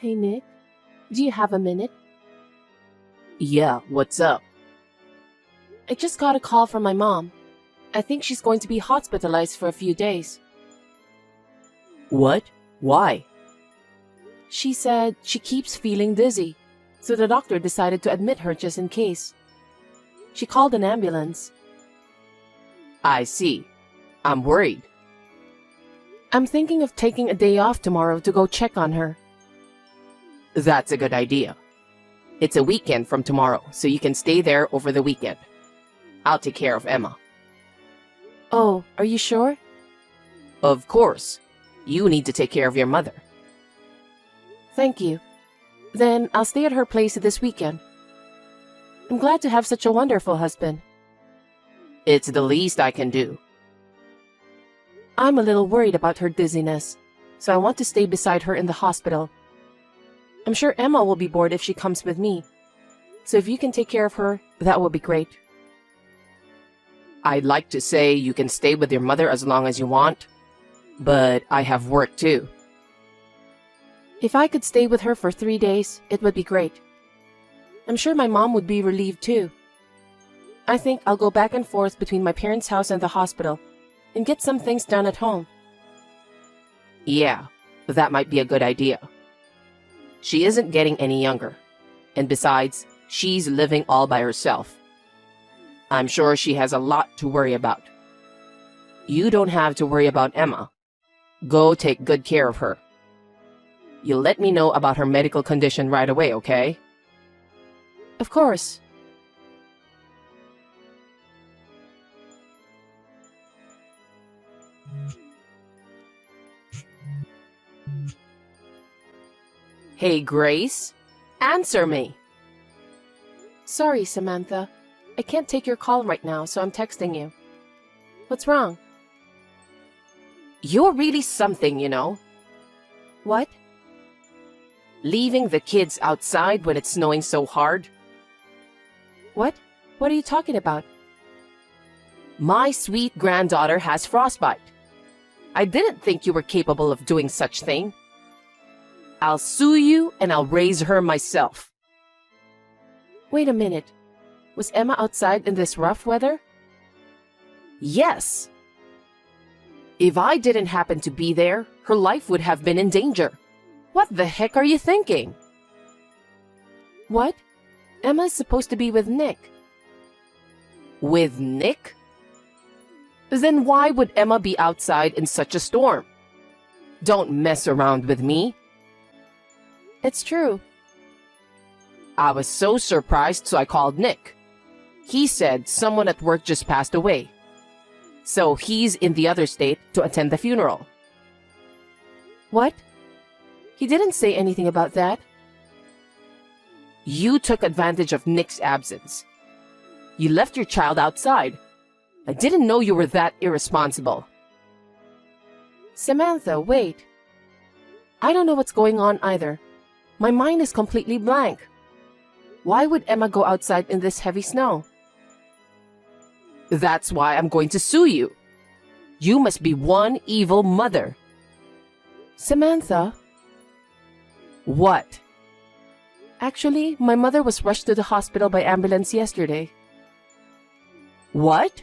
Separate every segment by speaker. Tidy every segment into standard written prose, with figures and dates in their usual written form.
Speaker 1: Hey Nick, do you have a minute?
Speaker 2: Yeah, what's up?
Speaker 1: I just got a call from my mom. I think she's going to be hospitalized for a few days.
Speaker 2: What? Why?
Speaker 1: She said she keeps feeling dizzy, so the doctor decided to admit her just in case. She called an ambulance.
Speaker 2: I see. I'm worried.
Speaker 1: I'm thinking of taking a day off tomorrow to go check on her.
Speaker 2: That's a good idea. It's a weekend from tomorrow, so you can stay there over the weekend. I'll take care of Emma.
Speaker 1: Oh, are you sure?
Speaker 2: Of course. You need to take care of your mother.
Speaker 1: Thank you. Then I'll stay at her place this weekend. I'm glad to have such a wonderful husband.
Speaker 2: It's the least I can do.
Speaker 1: I'm a little worried about her dizziness, so I want to stay beside her in the hospital. I'm sure Emma will be bored if she comes with me. So if you can take care of her, that will be great.
Speaker 2: I'd like to say you can stay with your mother as long as you want, but I have work too.
Speaker 1: If I could stay with her for 3 days, it would be great. I'm sure my mom would be relieved too. I think I'll go back and forth between my parents' house and the hospital and get some things done at home.
Speaker 2: Yeah, that might be a good idea. She isn't getting any younger, and besides, she's living all by herself. I'm sure she has a lot to worry about. You don't have to worry about Emma. Go take good care of her. You'll let me know about her medical condition right away, okay?
Speaker 1: Of course.
Speaker 2: Hey, Grace? Answer me.
Speaker 1: Sorry, Samantha. I can't take your call right now, so I'm texting you. What's wrong?
Speaker 2: You're really something, you know.
Speaker 1: What?
Speaker 2: Leaving the kids outside when it's snowing so hard.
Speaker 1: What? What are you talking about?
Speaker 2: My sweet granddaughter has frostbite. I didn't think you were capable of doing such thing. I'll sue you and I'll raise her myself.
Speaker 1: Wait a minute. Was Emma outside in this rough weather?
Speaker 2: Yes. If I didn't happen to be there, her life would have been in danger. What the heck are you thinking?
Speaker 1: What? Emma is supposed to be with Nick.
Speaker 2: With Nick? Then why would Emma be outside in such a storm? Don't mess around with me.
Speaker 1: It's true.
Speaker 2: I was so surprised, so I called Nick. He said someone at work just passed away. So he's in the other state to attend the funeral.
Speaker 1: What? He didn't say anything about that.
Speaker 2: You took advantage of Nick's absence. You left your child outside. I didn't know you were that irresponsible.
Speaker 1: Samantha, wait. I don't know what's going on either. My mind is completely blank. Why would Emma go outside in this heavy snow?
Speaker 2: That's why I'm going to sue you. You must be one evil mother.
Speaker 1: Samantha?
Speaker 2: What?
Speaker 1: Actually, my mother was rushed to the hospital by ambulance yesterday.
Speaker 2: What?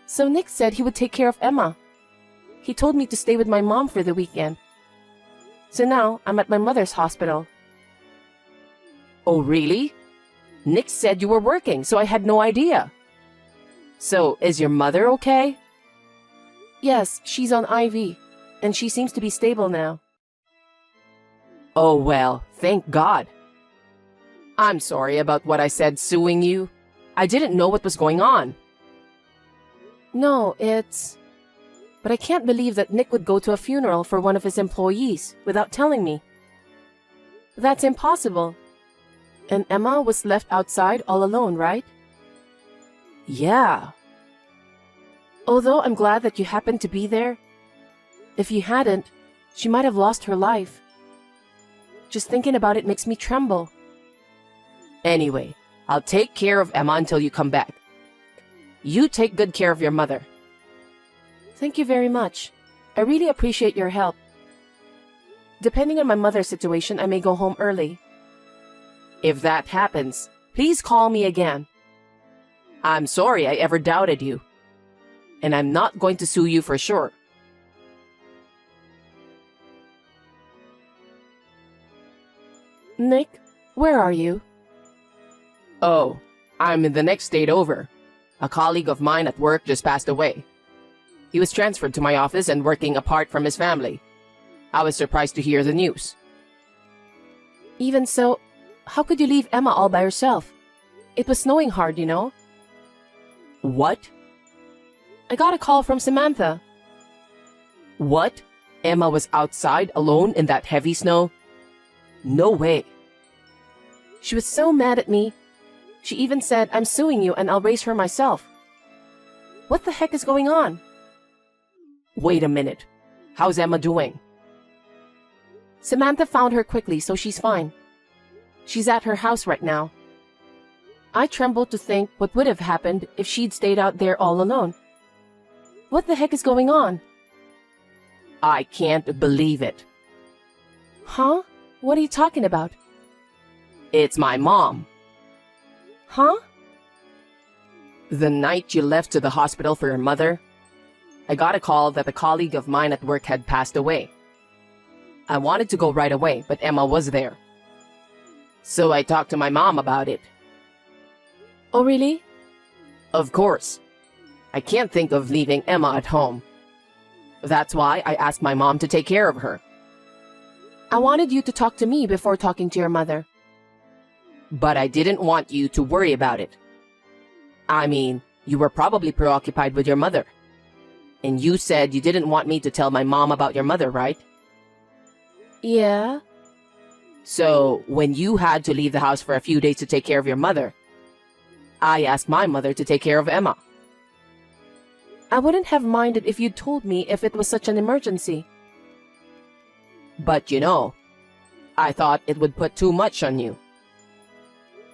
Speaker 1: So Nick said he would take care of Emma. He told me to stay with my mom for the weekend. So now, I'm at my mother's hospital.
Speaker 2: Oh, really? Nick said you were working, so I had no idea. So, is your mother okay?
Speaker 1: Yes, she's on IV, and she seems to be stable now.
Speaker 2: Oh, well, thank God. I'm sorry about what I said suing you. I didn't know what was going on.
Speaker 1: No, it's... But I can't believe that Nick would go to a funeral for one of his employees without telling me. That's impossible. And Emma was left outside all alone, right?
Speaker 2: Yeah.
Speaker 1: Although I'm glad that you happened to be there, if you hadn't, she might have lost her life. Just thinking about it makes me tremble.
Speaker 2: Anyway, I'll take care of Emma until you come back. You take good care of your mother.
Speaker 1: Thank you very much. I really appreciate your help. depending on my mother's situation, I may go home early.
Speaker 2: If that happens, please call me again. I'm sorry I ever doubted you. And I'm not going to sue you for sure.
Speaker 1: Nick, where are you?
Speaker 2: Oh, I'm in the next state over. A colleague of mine at work just passed away. He was transferred to my office and working apart from his family. I was surprised to hear the news.
Speaker 1: Even so, how could you leave Emma all by herself? It was snowing hard, you know.
Speaker 2: What?
Speaker 1: I got a call from Samantha.
Speaker 2: What? Emma was outside alone in that heavy snow? No way.
Speaker 1: She was so mad at me. She even said, I'm suing you and I'll raise her myself. What the heck is going on?
Speaker 2: Wait a minute. How's Emma doing?
Speaker 1: Samantha found her quickly, so she's fine. She's at her house right now. I trembled to think what would have happened if she'd stayed out there all alone. What the heck is going on?
Speaker 2: I can't believe it.
Speaker 1: Huh? What are you talking about?
Speaker 2: It's my mom.
Speaker 1: Huh?
Speaker 2: The night you left to the hospital for your mother, I got a call that a colleague of mine at work had passed away. I wanted to go right away, but Emma was there. So I talked to my mom about it.
Speaker 1: Oh, really?
Speaker 2: Of course. I can't think of leaving Emma at home. That's why I asked my mom to take care of her.
Speaker 1: I wanted you to talk to me before talking to your mother.
Speaker 2: But I didn't want you to worry about it. I mean, you were probably preoccupied with your mother. And you said you didn't want me to tell my mom about your mother, right?
Speaker 1: Yeah.
Speaker 2: So, when you had to leave the house for a few days to take care of your mother, I asked my mother to take care of Emma.
Speaker 1: I wouldn't have minded if you'd told me if it was such an emergency.
Speaker 2: But you know, I thought it would put too much on you.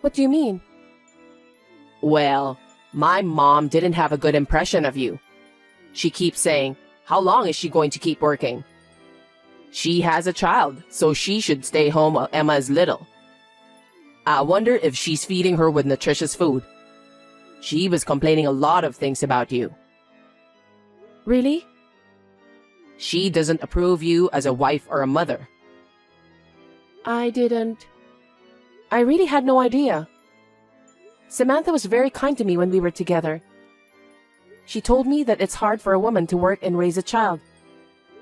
Speaker 1: What do you mean?
Speaker 2: Well, my mom didn't have a good impression of you. She keeps saying, how long is she going to keep working? She has a child, so she should stay home while Emma is little. I wonder if she's feeding her with nutritious food. She was complaining a lot of things about you.
Speaker 1: Really?
Speaker 2: She doesn't approve you as a wife or a mother.
Speaker 1: I didn't. I really had no idea. Samantha was very kind to me when we were together. She told me that it's hard for a woman to work and raise a child.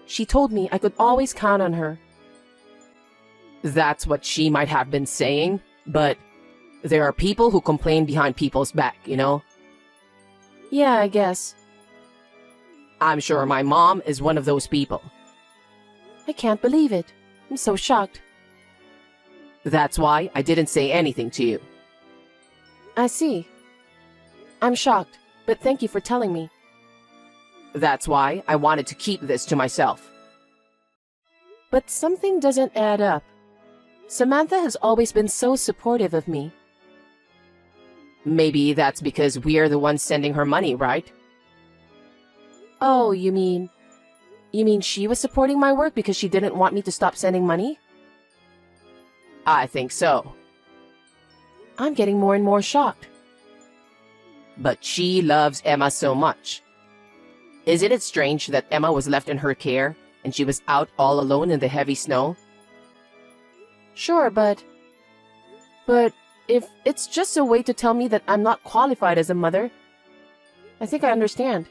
Speaker 1: She told me I could always count on her.
Speaker 2: That's what she might have been saying, but there are people who complain behind people's back, you know?
Speaker 1: Yeah, I guess.
Speaker 2: I'm sure my mom is one of those people.
Speaker 1: I can't believe it. I'm so shocked.
Speaker 2: That's why I didn't say anything to you.
Speaker 1: I see. I'm shocked, but thank you for telling me.
Speaker 2: That's why I wanted to keep this to myself.
Speaker 1: But something doesn't add up. Samantha has always been so supportive of me.
Speaker 2: Maybe that's because we're the ones sending her money, right?
Speaker 1: Oh, you mean she was supporting my work because she didn't want me to stop sending money?
Speaker 2: I think so.
Speaker 1: I'm getting more and more shocked.
Speaker 2: But she loves Emma so much. Isn't it strange that Emma was left in her care and she was out all alone in the heavy snow?
Speaker 1: Sure, but if it's just a way to tell me that I'm not qualified as a mother, I think I understand.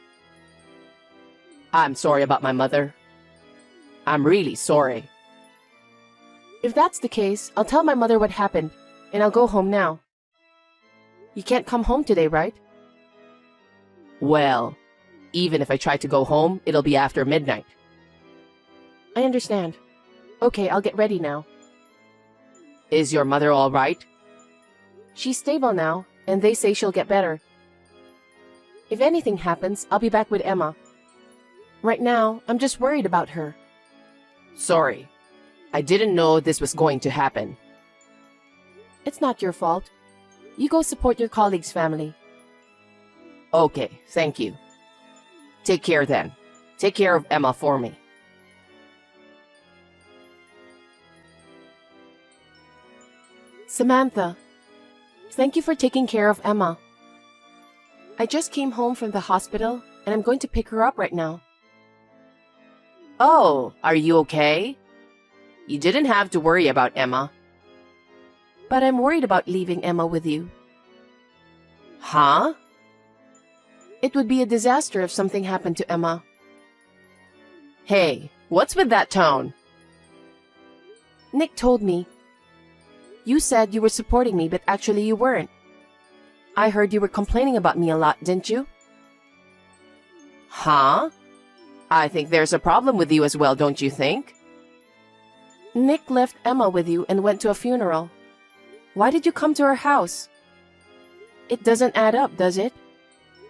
Speaker 2: I'm sorry about my mother. I'm really sorry.
Speaker 1: If that's the case, I'll tell my mother what happened, and I'll go home now. You can't come home today, right?
Speaker 2: Well, even if I try to go home, it'll be after midnight.
Speaker 1: I understand. Okay, I'll get ready now.
Speaker 2: Is your mother all right?
Speaker 1: She's stable now, and they say she'll get better. If anything happens, I'll be back with Emma. Right now, I'm just worried about her.
Speaker 2: Sorry. I didn't know this was going to happen.
Speaker 1: It's not your fault. You go support your colleague's family.
Speaker 2: Okay, thank you. Take care then. Take care of Emma for me.
Speaker 1: Samantha, thank you for taking care of Emma. I just came home from the hospital and I'm going to pick her up right now.
Speaker 2: Oh, are you okay? You didn't have to worry about Emma.
Speaker 1: But I'm worried about leaving Emma with you.
Speaker 2: Huh?
Speaker 1: It would be a disaster if something happened to Emma.
Speaker 2: Hey, what's with that tone?
Speaker 1: Nick told me. You said you were supporting me, but actually you weren't. I heard you were complaining about me a lot, didn't you?
Speaker 2: Huh? I think there's a problem with you as well, don't you think?
Speaker 1: Nick left Emma with you and went to a funeral. Why did you come to her house? It doesn't add up, does it?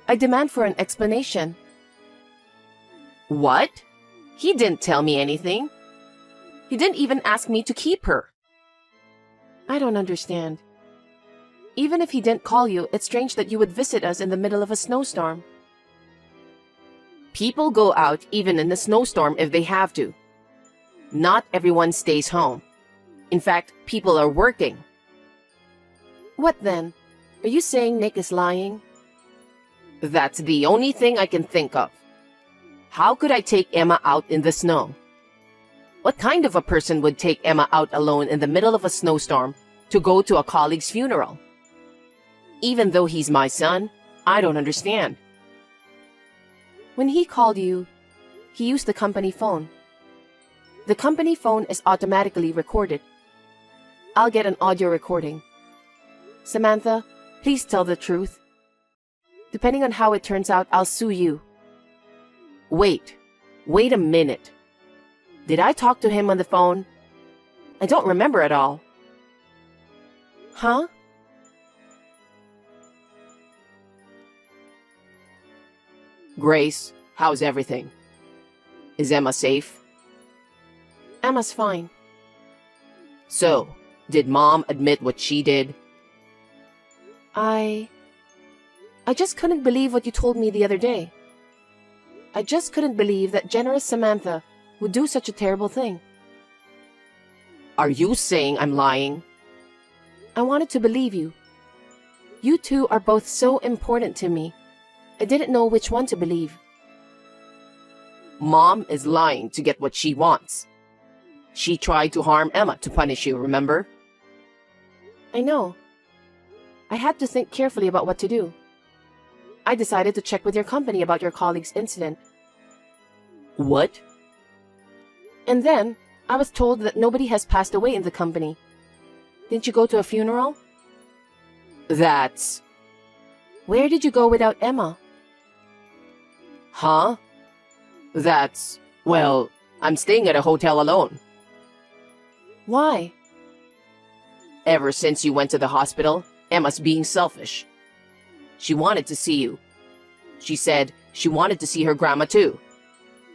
Speaker 1: I demand for an explanation.
Speaker 2: What? He didn't tell me anything. He didn't even ask me to keep her.
Speaker 1: I don't understand. Even if he didn't call you, it's strange that you would visit us in the middle of a snowstorm.
Speaker 2: People go out even in a snowstorm if they have to. Not everyone stays home. In fact, people are working.
Speaker 1: What then? Are you saying Nick is lying?
Speaker 2: That's the only thing I can think of. How could I take Emma out in the snow? What kind of a person would take Emma out alone in the middle of a snowstorm to go to a colleague's funeral? Even though he's my son, I don't understand.
Speaker 1: When he called you, he used the company phone. The company phone is automatically recorded. I'll get an audio recording. Samantha, please tell the truth. Depending on how it turns out, I'll sue you.
Speaker 2: Wait a minute. Did I talk to him on the phone? I don't remember at all.
Speaker 1: Huh?
Speaker 2: Grace, how's everything? Is Emma safe?
Speaker 1: Emma's fine.
Speaker 2: So, did Mom admit what she did?
Speaker 1: I just couldn't believe what you told me the other day. I just couldn't believe that generous Samantha would do such a terrible thing.
Speaker 2: Are you saying I'm lying?
Speaker 1: I wanted to believe you. You two are both so important to me. I didn't know which one to believe.
Speaker 2: Mom is lying to get what she wants. She tried to harm Emma to punish you, remember?
Speaker 1: I know. I had to think carefully about what to do. I decided to check with your company about your colleague's incident.
Speaker 2: What?
Speaker 1: And then, I was told that nobody has passed away in the company. Didn't you go to a funeral?
Speaker 2: That's...
Speaker 1: Where did you go without Emma?
Speaker 2: Huh? That's... Well, I'm staying at a hotel alone.
Speaker 1: Why?
Speaker 2: Ever since you went to the hospital, Emma's being selfish. She wanted to see you. She said she wanted to see her grandma too.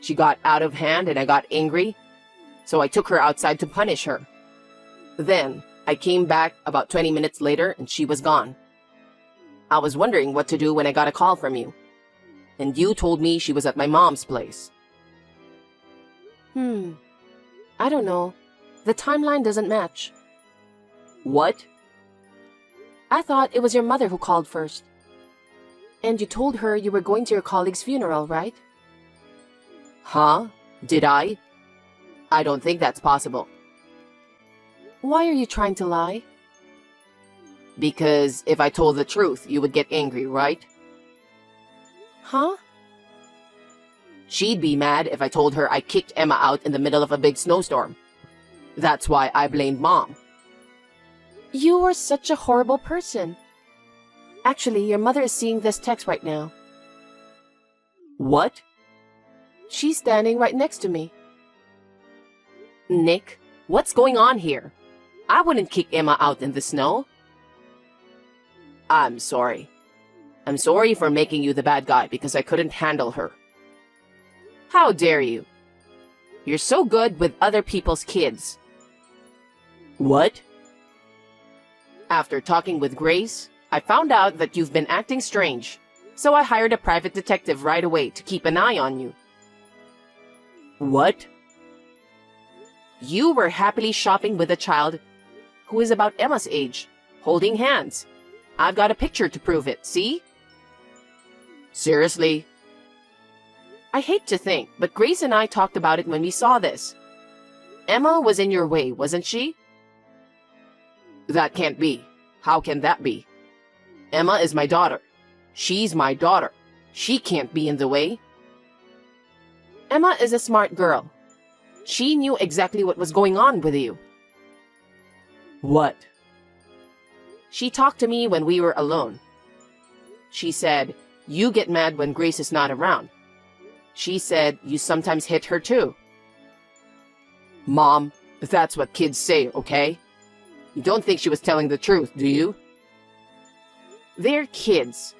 Speaker 2: She got out of hand and I got angry, so I took her outside to punish her. Then, I came back about 20 minutes later and she was gone. I was wondering what to do when I got a call from you. And you told me she was at my mom's place.
Speaker 1: I don't know. The timeline doesn't match.
Speaker 2: What?
Speaker 1: I thought it was your mother who called first. And you told her you were going to your colleague's funeral, right?
Speaker 2: Huh? Did I? I don't think that's possible.
Speaker 1: Why are you trying to lie?
Speaker 2: Because if I told the truth, you would get angry, right?
Speaker 1: Huh?
Speaker 2: She'd be mad if I told her I kicked Emma out in the middle of a big snowstorm. That's why I blamed Mom.
Speaker 1: You are such a horrible person. Actually, your mother is seeing this text right now.
Speaker 2: What?
Speaker 1: She's standing right next to me.
Speaker 2: Nick, what's going on here? I wouldn't kick Emma out in the snow. I'm sorry. I'm sorry for making you the bad guy because I couldn't handle her. How dare you? You're so good with other people's kids. What? After talking with Grace, I found out that you've been acting strange, so I hired a private detective right away to keep an eye on you. What? You were happily shopping with a child, who is about Emma's age, holding hands. I've got a picture to prove it, see? Seriously? I hate to think, but Grace and I talked about it when we saw this. Emma was in your way, wasn't she? That can't be. How can that be? Emma is my daughter. She's my daughter. She can't be in the way. Emma is a smart girl. She knew exactly what was going on with you. What? She talked to me when we were alone. She said, you get mad when Grace is not around. She said you sometimes hit her too. Mom, that's what kids say, okay? You don't think she was telling the truth, do you? They're kids.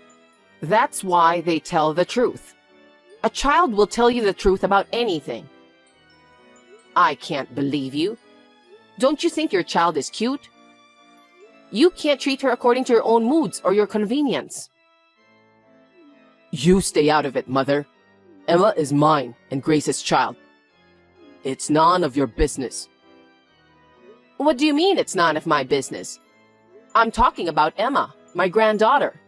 Speaker 2: That's why they tell the truth. A child will tell you the truth about anything. I can't believe you. Don't you think your child is cute? You can't treat her according to your own moods or your convenience. You stay out of it, Mother. Emma is mine and Grace's child. It's none of your business. What do you mean it's none of my business? I'm talking about Emma, my granddaughter.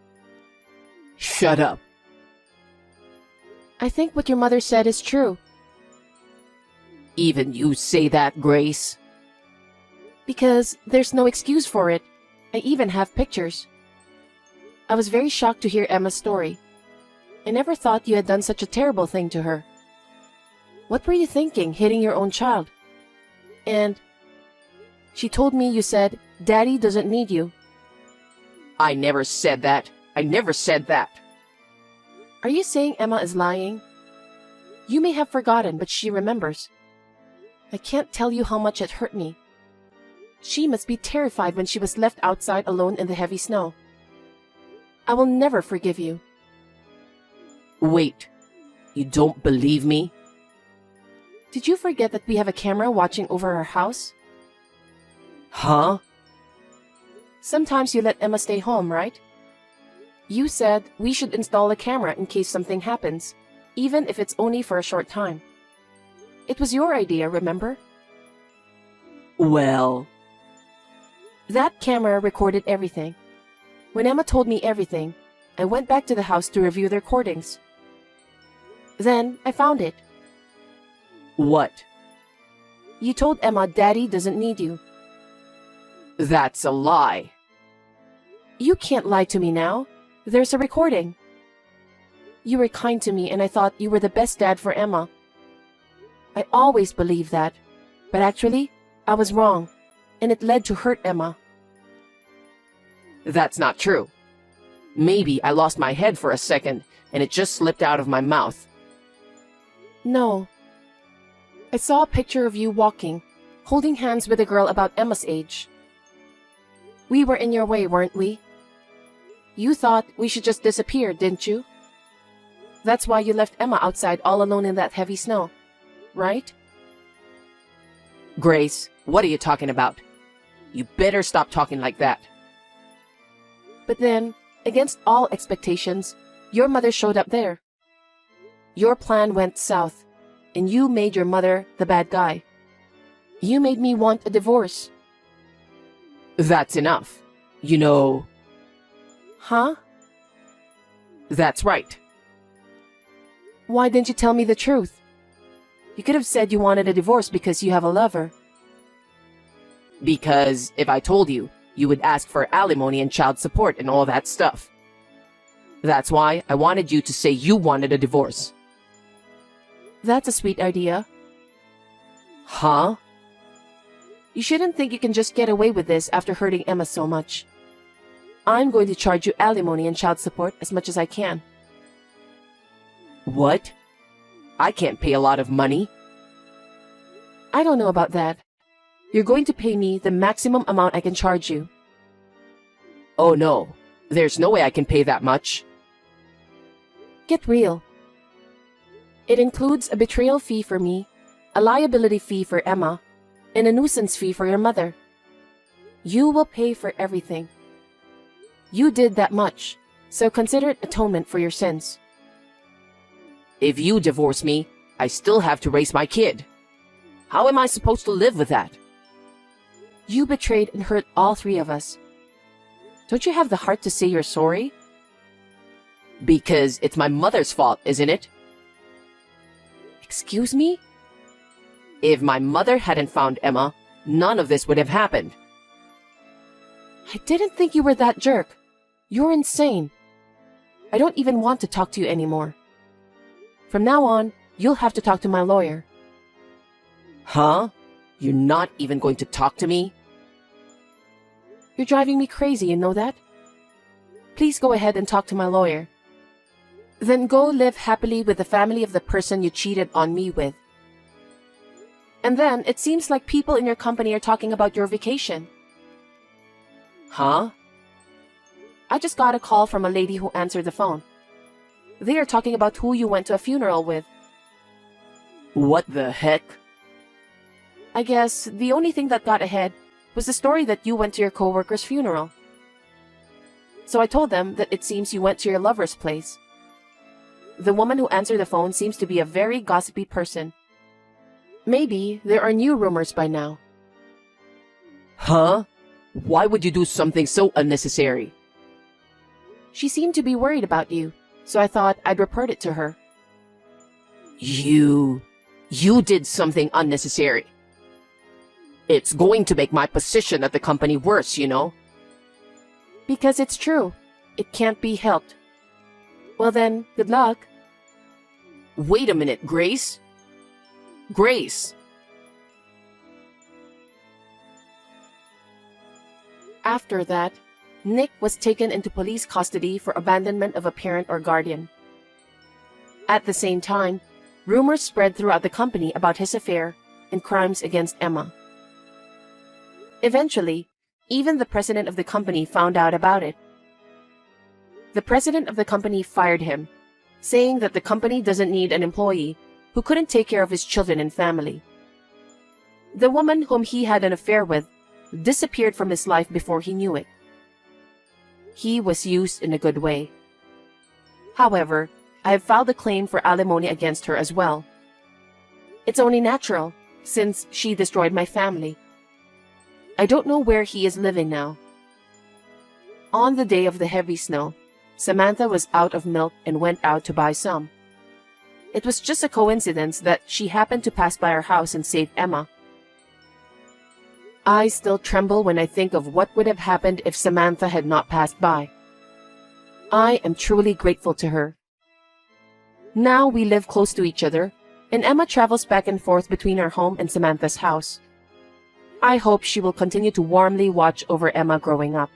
Speaker 2: Shut up.
Speaker 1: I think what your mother said is true.
Speaker 2: Even you say that, Grace?
Speaker 1: Because there's no excuse for it. I even have pictures. I was very shocked to hear Emma's story. I never thought you had done such a terrible thing to her. What were you thinking, hitting your own child? And she told me you said, Daddy doesn't need you.
Speaker 2: I never said that. I never said that.
Speaker 1: Are you saying Emma is lying? You may have forgotten, but she remembers. I can't tell you how much it hurt me. She must be terrified when she was left outside alone in the heavy snow. I will never forgive you.
Speaker 2: Wait, you don't believe me?
Speaker 1: Did you forget that we have a camera watching over our house?
Speaker 2: Huh?
Speaker 1: Sometimes you let Emma stay home, right? You said we should install a camera in case something happens, even if it's only for a short time. It was your idea, remember?
Speaker 2: Well...
Speaker 1: That camera recorded everything. When Emma told me everything, I went back to the house to review the recordings. Then I found it.
Speaker 2: What?
Speaker 1: You told Emma Daddy doesn't need you.
Speaker 2: That's a lie.
Speaker 1: You can't lie to me now. There's a recording. You were kind to me and I thought you were the best dad for Emma. I always believed that. But actually, I was wrong. And it led to hurt Emma.
Speaker 2: That's not true. Maybe I lost my head for a second and it just slipped out of my mouth.
Speaker 1: No. I saw a picture of you walking, holding hands with a girl about Emma's age. We were in your way, weren't we? You thought we should just disappear, didn't you? That's why you left Emma outside all alone in that heavy snow, right?
Speaker 2: Grace, what are you talking about? You better stop talking like that.
Speaker 1: But then, against all expectations, your mother showed up there. Your plan went south, and you made your mother the bad guy. You made me want a divorce.
Speaker 2: That's enough. You know...
Speaker 1: Huh?
Speaker 2: That's right.
Speaker 1: Why didn't you tell me the truth? You could have said you wanted a divorce because you have a lover.
Speaker 2: Because if I told you, you would ask for alimony and child support and all that stuff. That's why I wanted you to say you wanted a divorce.
Speaker 1: That's a sweet idea.
Speaker 2: Huh?
Speaker 1: You shouldn't think you can just get away with this after hurting Emma so much. I'm going to charge you alimony and child support as much as I can.
Speaker 2: What? I can't pay a lot of money.
Speaker 1: I don't know about that. You're going to pay me the maximum amount I can charge you.
Speaker 2: Oh no, there's no way I can pay that much.
Speaker 1: Get real. It includes a betrayal fee for me, a liability fee for Emma, and a nuisance fee for your mother. You will pay for everything. You did that much, so consider it atonement for your sins.
Speaker 2: If you divorce me, I still have to raise my kid. How am I supposed to live with that?
Speaker 1: You betrayed and hurt all three of us. Don't you have the heart to say you're sorry?
Speaker 2: Because it's my mother's fault, isn't it?
Speaker 1: Excuse me?
Speaker 2: If my mother hadn't found Emma, none of this would have happened.
Speaker 1: I didn't think you were that jerk. You're insane. I don't even want to talk to you anymore. From now on, you'll have to talk to my lawyer.
Speaker 2: Huh? You're not even going to talk to me?
Speaker 1: You're driving me crazy, you know that? Please go ahead and talk to my lawyer. Then go live happily with the family of the person you cheated on me with. And then, it seems like people in your company are talking about your vacation.
Speaker 2: Huh?
Speaker 1: I just got a call from a lady who answered the phone. They are talking about who you went to a funeral with.
Speaker 2: What the heck?
Speaker 1: I guess the only thing that got ahead was the story that you went to your coworker's funeral. So I told them that it seems you went to your lover's place. The woman who answered the phone seems to be a very gossipy person. Maybe there are new rumors by now.
Speaker 2: Huh? Why would you do something so unnecessary?
Speaker 1: She seemed to be worried about you, so I thought I'd report it to her.
Speaker 2: You did something unnecessary. It's going to make my position at the company worse, you know?
Speaker 1: Because it's true. It can't be helped. Well then, good luck.
Speaker 2: Wait a minute, Grace? Grace!
Speaker 1: After that, Nick was taken into police custody for abandonment of a parent or guardian. At the same time, rumors spread throughout the company about his affair and crimes against Emma. Eventually, even the president of the company found out about it. The president of the company fired him, saying that the company doesn't need an employee who couldn't take care of his children and family. The woman whom he had an affair with disappeared from his life before he knew it. He was used in a good way. However, I have filed a claim for alimony against her as well. It's only natural, since she destroyed my family. I don't know where he is living now. On the day of the heavy snow, Samantha was out of milk and went out to buy some. It was just a coincidence that she happened to pass by our house and save Emma. I still tremble when I think of what would have happened if Samantha had not passed by. I am truly grateful to her. Now we live close to each other, and Emma travels back and forth between our home and Samantha's house. I hope she will continue to warmly watch over Emma growing up.